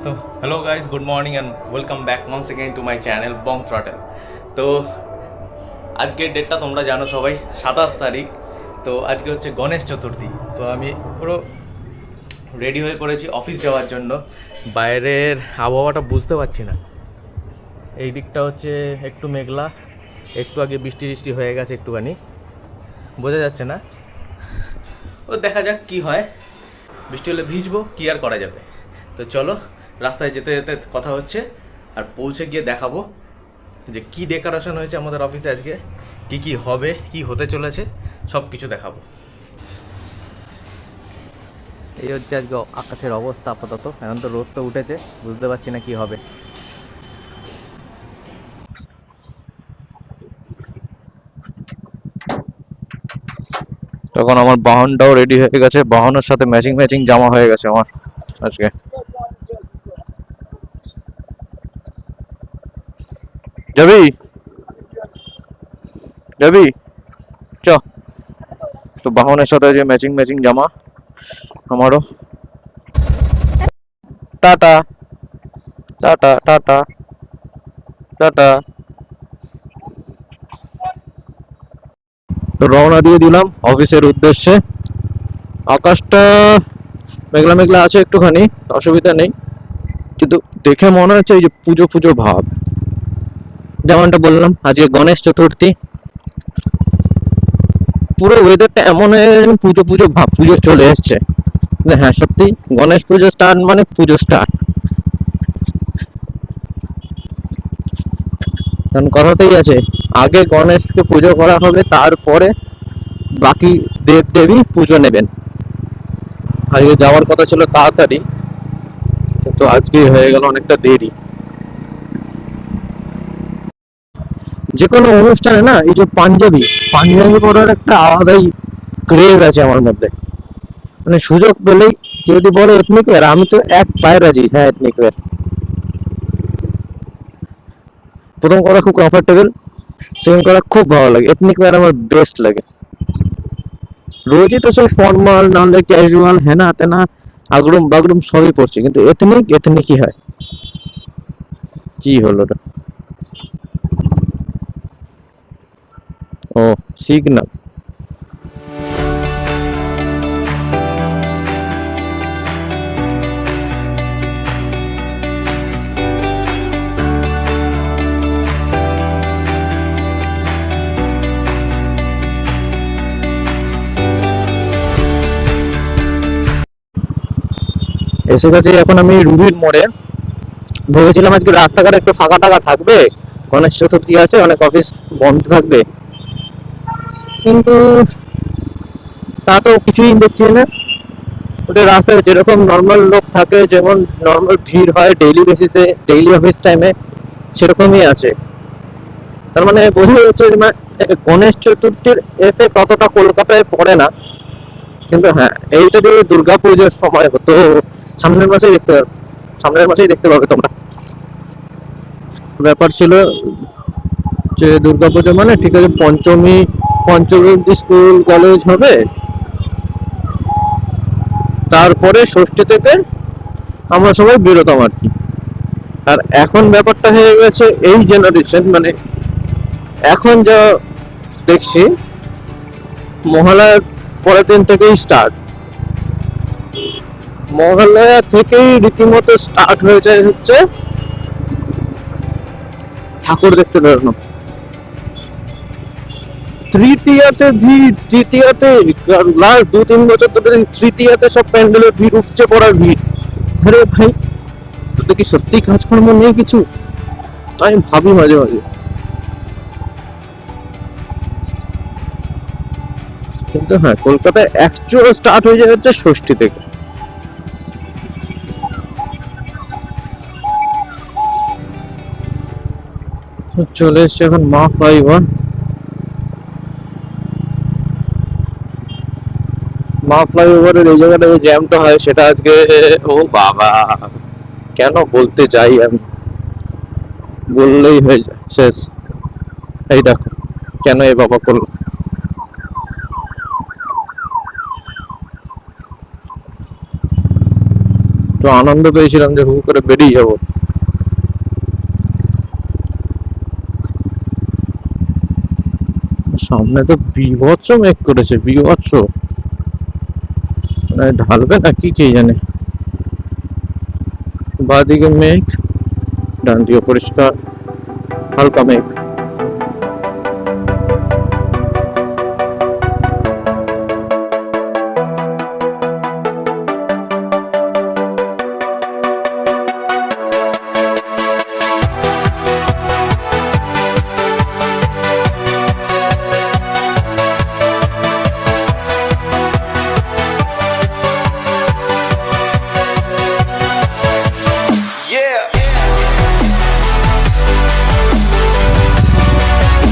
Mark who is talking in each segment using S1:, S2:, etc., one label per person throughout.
S1: তো hello guys, good morning and welcome back once again to my channel Bong Throttle. তো আজকের ডেটটা তোমরা জানো সবাই, 27 তারিখ। তো আজকে হচ্ছে গণেশ চতুর্থী। তো আমি পুরো রেডি হয়ে পড়েছি অফিস যাওয়ার জন্য। বাইরের আবহাওয়াটা বুঝতে পারছি না, এই দিকটা হচ্ছে একটু মেঘলা, একটু আগে বৃষ্টি বৃষ্টি হয়ে গেছে, একটুখানি বোঝা যাচ্ছে না। ও দেখা যাক কি হয়, বৃষ্টি হলে ভিজবো, কি আর করা যাবে। তো চলো, রাস্তায় যেতে যেতে কথা হচ্ছে, আর পৌঁছে গিয়ে দেখাবো যে কি ডেকোরেশন হয়েছে আমাদের অফিসে আজকে, কি কি হবে, কি হতে চলেছে, সব কিছু দেখাবো। এই হচ্ছে আজকে আকাশের অবস্থা আপাতত। এখন তো রোদ তো উঠেছে, বুঝতে পারছি না কি হবে। তখন আমার বাহনটাও রেডি হয়ে গেছে, বাহনের সাথে ম্যাচিং ম্যাচিং জামা হয়ে গেছে আমার আজকে। যাবি যাবি চ। তো বাহনের সাথে যে ম্যাচিং ম্যাচিং জামা আমারও। Tata tata tata tata. তো রওনা দিয়ে দিলাম অফিসের উদ্দেশ্যে। আকাশটা মেঘলা মেঘলা আছে একটুখানি, অসুবিধা নেই, কিন্তু দেখে মনে হচ্ছে এই যে পুজো পুজো ভাব। যেমনটা বললাম, আজকে গণেশ চতুর্থী, পুরো ওয়েদারটা এমন হয়ে গেছে পুজো পুজো ভাব, পুজো চলে এসছে। হ্যাঁ সত্যি, গণেশ পুজো স্টার্ট মানে পুজো স্টার্ট। কারণ কথাতেই আছে, আগে গণেশকে পুজো করা হবে, তারপরে বাকি দেব দেবী পুজো নেবেন। আজকে যাওয়ার কথা ছিল তাড়াতাড়ি, কিন্তু আজকে হয়ে গেল অনেকটা দেরি। যে কোনো অনুষ্ঠানে না, এই যে পাঞ্জাবি পাঞ্জাবি পরার একটা আলাদাই ক্রেজ আছে আমার মধ্যে। মানে সুযোগ পেলেই যদি বলে এথনিক ওয়্যার, আমি তো এক পায়ে রাজি। হ্যাঁ, এথনিক ওয়্যার প্রথম কথা খুব কমফোর্টেবল, সেকেন্ড কথা খুব ভালো লাগে। এথনিক ওয়্যার আমার বেস্ট লাগে। রোজই তো সেই ফর্মাল নাহলে ক্যাজুয়াল, হেনা তেনা আগরুম বাগরুম সবই পড়ছে, কিন্তু এথনিক এথনিকই হয়। কি হলো রে? ও, সিগন্যাল। এসে গেছে এখন আমি রুবির মোড়ে। ভেবেছিলাম আজকে রাস্তাঘাট একটু ফাঁকা টাকা থাকবে, গণেশ চতুর্থী আছে, অনেক অফিস বন্ধ থাকবে, কিন্তু তা তো কিছুই দেখছি না। ওটা রাস্তায় যেরকম নর্মাল লোক থাকে, যেমন নর্মাল ভিড় হয় ডেইলি বেসিসে, ডেইলি অফিস টাইমে, সেরকমই আছে। তার মানে বোঝা যাচ্ছে যে গণেশ চতুর্থীর এতে ততটা কলকাতায় পড়ে না। কিন্তু হ্যাঁ, এইটা দিয়ে দুর্গা পুজোর সময় হতো, সামনের মাসেই দেখতে পাবে, সামনের মাসেই দেখতে পাবে তোমরা। ব্যাপার ছিল যে দুর্গাপুজো মানে ঠিক আছে, পঞ্চমী পঞ্চমী অব্দি স্কুল কলেজ হবে, তারপরে ষষ্ঠী থেকে আমরা সবাই বেরোতাম আর কি। আর এখন ব্যাপারটা হয়ে গেছে এই জেনারেশন, মানে এখন যা দেখছি, মহালয়ার পরের দিন থেকেই স্টার্ট, মহালয়া থেকেই রীতিমতো স্টার্ট হয়ে যায় হচ্ছে ঠাকুর দেখতে বেরোনো। তৃতীয়াতে ভিড়, তৃতীয়াতে লাস্ট 2-3 বছর ধরে তৃতীয়াতে সব প্যান্ডেলের ভিড়, উপচে পড়ার ভিড়। আরে ভাই, তোদের কি সত্যি কাজকর্ম নেই কিছু? আমি ভাবি মাঝে মাঝে। কিন্তু হ্যাঁ, কলকাতায় অ্যাকচুয়াল স্টার্ট হয়ে যায় হচ্ছে ষষ্ঠী থেকে। চলে এসছে এখন মা ফ্লাইওভার। মা ফ্লাইওভারের এই জায়গাটা যে জ্যামটা হয় সেটা আজকে, ও বাবা, কেন বলতে যাই আমি, বললেই হয়ে যায় শেষ। এই দেখো কেন এ বাবা করলো।
S2: একটু আনন্দ পেয়েছিলাম যে হু করে বেরিয়ে যাব। সামনে তো বিভৎস মেঘ করেছে, বিভৎস, মানে ঢালবে না কি কে জানে। বাঁদিকে মেঘ, ডান দিকে পরিষ্কার হালকা মেঘ।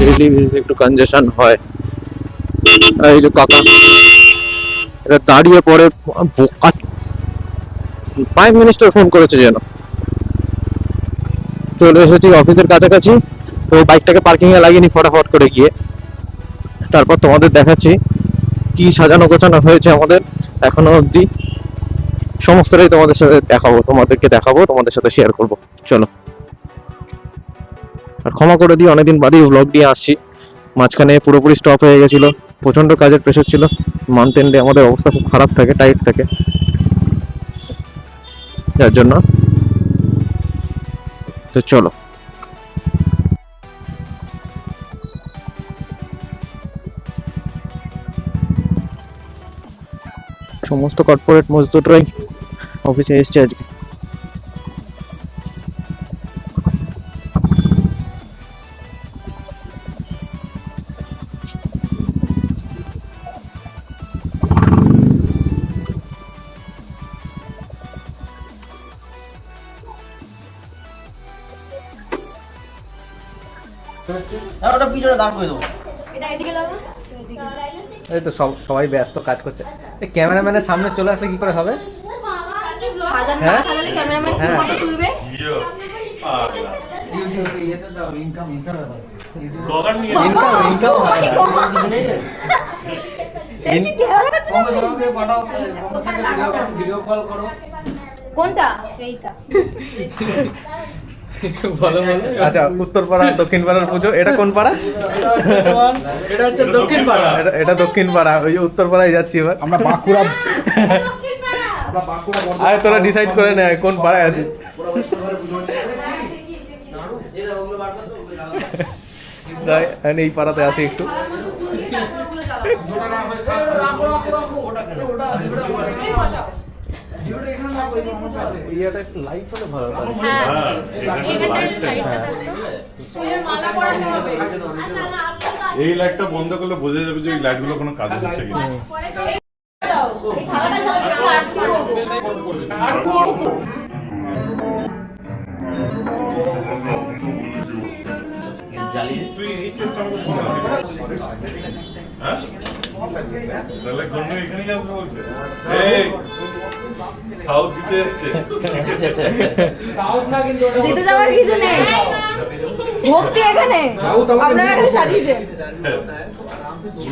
S2: ডেইলি বেসিসে একটু কনজেশন হয়। এই যে কাকা এটা দাঁড়িয়ে পড়ে, বোকা প্রাইম মিনিস্টার ফোন করেছে যেন। চলে এসেছি অফিসের কাছাকাছি, তো বাইকটাকে পার্কিং এ লাগিয়ে নি ফটাফট করে গিয়ে। তারপর তোমাদের দেখাচ্ছি কি সাজানো গোছানো হয়েছে আমাদের এখনো অবধি, সমস্তটাই তোমাদের সাথে দেখাবো, তোমাদের সাথে শেয়ার করবো। চলো। আর ক্ষমা করে দিই, অনেকদিন বাদেই ব্লগ নিয়ে আসছি, মাঝখানে পুরোপুরি স্টপ হয়ে গেছিল, প্রচন্ড কাজের প্রেশার ছিল। মান্থ এন্ডে আমাদের অবস্থা খুব খারাপ থাকে, টাইট থাকে, যার জন্য। তো চলো। সমস্ত কর্পোরেট মজদুররাই অফিসে এসছে আজকে।
S3: এই তো সবাই ব্যস্ত কাজ করছে। ক্যামেরাম্যানের সামনে চলে আসলে কি করে হবে?
S4: কোনটা? এইটা।
S3: আচ্ছা, উত্তর পাড়া দক্ষিণ পাড়ার পুজো, এটা কোন পাড়া?
S5: এটা হচ্ছে দক্ষিণ পাড়া।
S3: এটা দক্ষিণ পাড়া, ওই উত্তর পাড়ায় যাচ্ছি এবার।
S5: আমরা বাঁকুড়া
S3: আরে তোরা ডিসাইড করে নে কোন পাড়ায় আছে। এই পাড়াতে আসি একটু। ইয়াটা একটু লাইট হলে ভালো হয়।
S6: এই লাইটটা বন্ধ করলে বোঝা যাবে যে ওই লাইটগুলো কোনো কাজে হচ্ছে কিনা। তুই এই টেস্ট আমাকে হ্যাঁ তাহলে কোন এখানেই আসবে বলছে। এই সাউথ দিতে যাচ্ছে।
S5: সাউথ না, কিন্তু
S4: দিতে যাওয়ার কিছু নেই, ভক্তি এখানে আপনারা এখানে সাজিয়েছেন।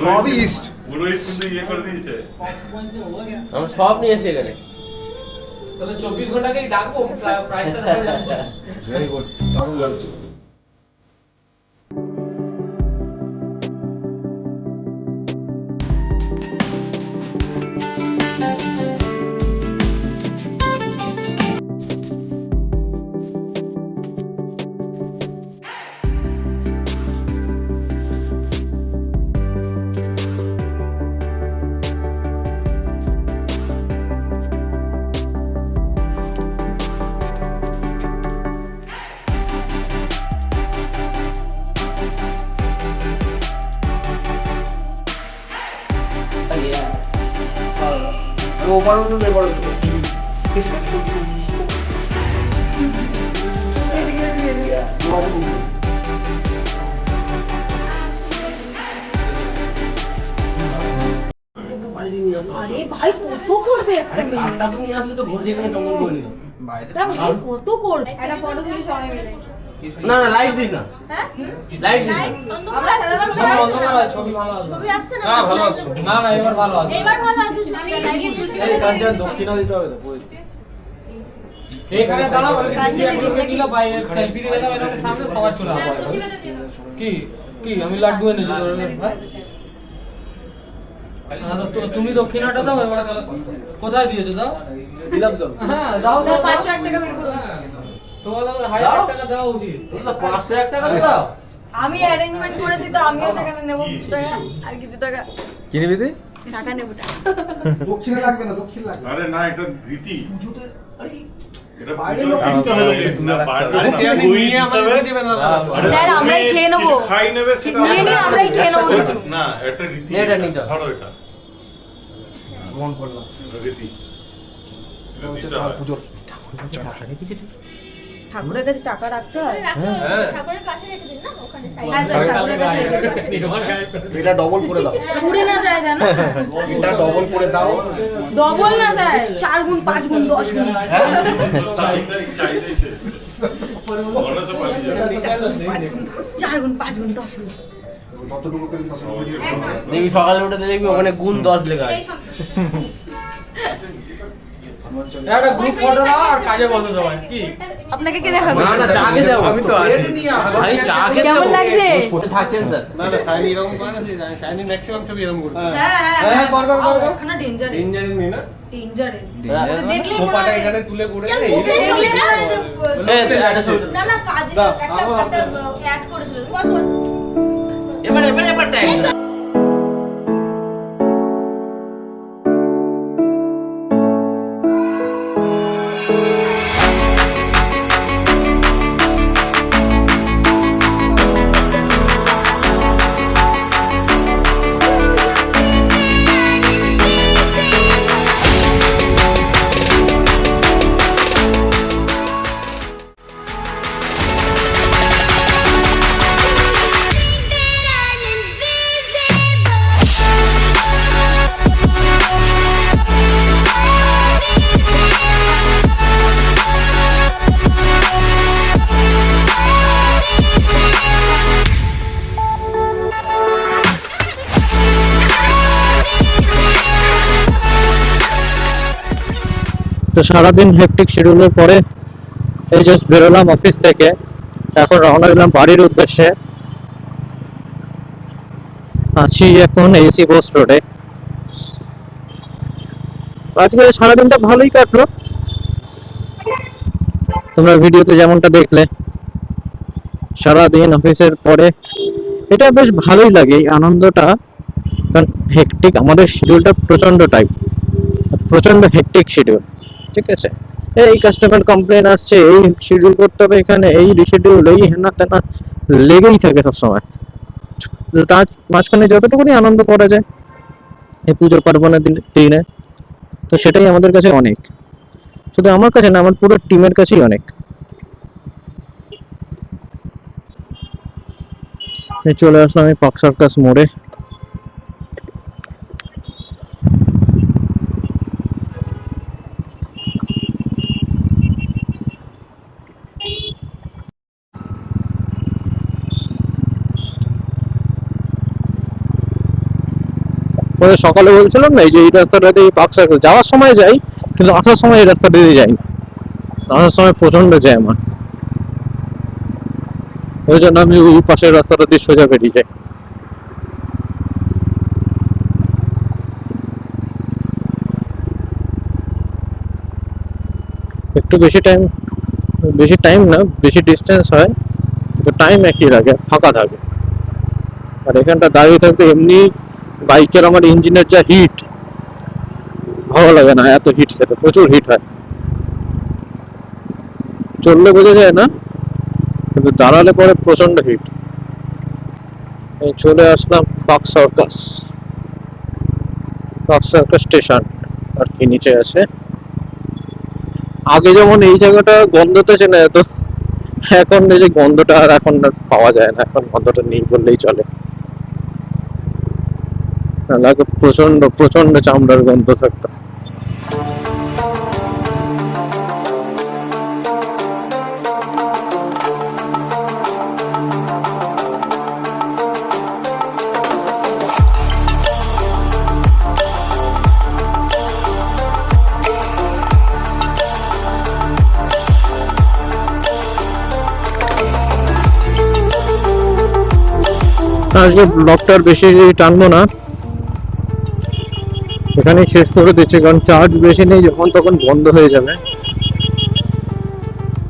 S6: সবই ইস্ট, পুরো ইস্ট কিন্তু ইয়ে করে দিয়েছে।
S7: আমরা সব নিয়ে এসে এখানে।
S5: তাহলে 24 ঘন্টাকেই ডাকবো, প্রাইসটা দেখা যাচ্ছে।
S6: ভেরি গুড, দারুণ লাগছে।
S4: আরে ভাই কত করবে একটা মেয়ে?
S7: তুমি আসলে তো ঘষে এখানে জঙ্গল করে দিত।
S4: কত করবে একটা ফটো তুলি সবাই মিলে?
S7: না না, লাইট দিস না।
S4: হ্যাঁ
S7: লাইট দিস না।
S4: আমরা সাধারণত সবাই
S5: অন্ধকার হয়, ছবি ভালো আসবে।
S4: ছবি আসছে না?
S5: না, ভালো আসছে। না না, এবার ভালো আসবে।
S4: এবার ভালো আসবে ছবি। লাইট
S3: দক্ষিণা দিতে হবে তো।
S5: এখানে দাঁড়াও, আমি দিকে দিলাম ভাই, সেলফি দিয়ে দাও এরকম সামনে সবার চলে আসবে। কি কি আমি লাড্ডু এনেছি তোর ভাই। তুমি দক্ষিণাটা দাও, এবার কোথায় দিয়েছো দাও?
S3: দিলাম তো।
S5: হ্যাঁ দাও দাও,
S4: 501 টাকা বের করো।
S5: তোমার 1000 টাকা দেওয়া উচিত।
S7: 501 টাকা দাও।
S4: আমি অ্যারেঞ্জমেন্ট করেছি তো আমিও সেখানে নেব কিছু টাকা আর কিছু টাকা
S3: কি নিবি তুই?
S4: টাকা নেব টাকা।
S8: দক্ষিণে লাগবে না, দক্ষিণ লাগবে।
S6: আরে না, এটা রীতি। এটা
S8: বাইরের
S6: পুজোর
S8: লোককে দিতে হবে।
S6: না, বাইরের
S3: আরে
S6: না,
S3: সে আপনি
S6: দই
S3: নিয়ে আমাকে
S6: হিসাবে-
S3: দিবেন না।
S6: আরে
S4: স্যার,
S6: তুমি
S4: আমরাই খেয়ে নেবো।
S6: কিছু খাই নেবে সেটা
S4: নিয়ে নিয়ে আমরাই খেয়ে নেবো কিছু।
S6: না, এটা রীতি।
S7: এটা নিতে হবে।
S6: ধরো এটা
S8: মন করলাম।
S6: রীতি। এটা
S8: হচ্ছে
S6: দিতে
S8: তোমার
S6: হয়।
S8: পুজোর।
S4: ঠাকুরের কাছে টাকা রাখতে হয়।
S9: ঠাকুরের কাছে রেখে দিন না ওখানে
S4: হ্যাঁ স্যার, ঠাকুরের কাছে রেখে দিন।
S8: এটা ডবল করে দাও।
S4: ঘুরে না যায় জানো?
S8: এটা ডবল করে দাও।
S4: ডবল না স্যার, 4 গুণ 5 গুণ 10 গুণ।
S6: চাইতেই শেষ। গণেশও পালিয়ে যাবে।
S4: 4 গুণ 5 গুণ 10 গুণ।
S8: কতটুকু করে
S7: দেখবি সকালে উঠে দেখবি ওখানে গুণ 10 লেখা আছে।
S5: একটা গ্রুপ ফটো দাও আর কাজে বলতে সবাই কি।
S4: আপনাকে কে দেখাবো?
S7: না না চা খেয়ে যাবো।
S3: আমি তো আছি।
S7: ভাই চা খেয়ে
S4: কেমন
S7: যাবো।
S4: লাগছে?
S7: থাকছেন স্যার।
S3: না না সাইনি এরকম করে না, সাইনি ম্যাক্সিমাম ছবি এরকম করে।
S4: হ্যাঁ হ্যাঁ
S5: হ্যাঁ, কর, কর, কর, কর।
S4: ওখানে ডেঞ্জারাস।
S3: ইঞ্জিনিয়ারিং নি না?
S4: ডেঞ্জারাস।
S7: হ্যাঁ।
S4: দেখলেই মনে
S3: সোফাটা
S4: হয়
S3: এখানে তুলে করে
S4: দেখলেই
S3: এই
S4: মনে হয় যে
S7: একটা ছবি
S4: না না কাজে
S3: দাও,
S4: একটা
S3: আবার
S4: একটা অ্যাড করেছিল। বস বস।
S7: এবার টাইম।
S2: তো সারাদিন হেক্টিক শিডিউলের পরে এই জাস্ট বেরোলাম অফিস থেকে, এখন রওনা দিলাম বাড়ির উদ্দেশ্যে। আছি এখন এসি বোস রোডে। আজকে সারাদিনটা ভালোই কাটলো, তোমরা ভিডিওতে যেমনটা দেখলে। সারাদিন অফিসের পরে এটা বেশ ভালোই লাগে, এই আনন্দটা। কারণ হেক্টিক আমাদের শিডিউলটা প্রচন্ড টাইপ, প্রচন্ড হেক্টিক শিডিউল। ঠিক আছে, এই কাস্টমার কমপ্লেন আসছে, এই শিডিউল করতে হবে, এখানে এই রিশিডিউল, এই হেনা তেনা লেগেই থাকে সবসময়। তার মাঝখানে যতটুকুনি আনন্দ করা যায় এই পুজো পার্বণের দিনে, তো সেটাই আমাদের কাছে অনেক। শুধু আমার কাছে না, আমার পুরো টিমের কাছেই অনেক। চলে আসলাম আমি পার্ক সার্কাস মোড়ে। সকালে বলছিলাম না, এই যে এই রাস্তাটা দিয়ে পার্ক সার্কাস যাওয়ার সময় যাই, কিন্তু আসার সময় এই রাস্তা দিয়ে যাই না। আসার সময় প্রচন্ড জ্যাম হয়, ওই জন্য আমি ওই পাশের রাস্তাটা দিয়ে সোজা বেরিয়ে যাই। একটু বেশি টাইম না, বেশি ডিস্টেন্স হয়, কিন্তু টাইম একই লাগে, ফাঁকা থাকে। আর এখানটা দাঁড়িয়ে থাকতে এমনি বাইকের আমার ইঞ্জিনের যা হিট, ভালো লাগে না এত হিট, সেটা প্রচুর হিট হয়। চললে বোঝা যায় না, কিন্তু দাঁড়ালে পরে প্রচন্ড হিট। এই চলে আসলাম পার্ক সার্কাস স্টেশন আর কি নিচে আছে। আগে যেমন এই জায়গাটা গন্ধতে চেনা যেত, এখন এই যে গন্ধটা আর এখন আর পাওয়া যায় না, এখন গন্ধটা নেই বললেই চলে। লাগে প্রচন্ড প্রচন্ড চামড়ার গন্ধ থাকতো। আজকে ব্লগটা আর বেশি টানবো না, এখানেই শেষ করে দিচ্ছি, কারণ চার্জ বেশি নেই, যখন তখন বন্ধ হয়ে যাবে।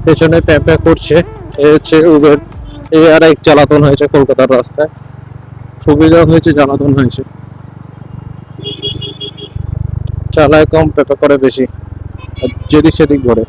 S2: পেছনে প্যাঁ করছে, এ হচ্ছে উবের। এই আর এক জ্বালাতন হয়েছে কলকাতার রাস্তায়, সুবিধা হয়েছে, জ্বালাতন হয়েছে। চালায় কম, প্যাঁ করে বেশি, আর যেদিক সেদিক ঘোরে।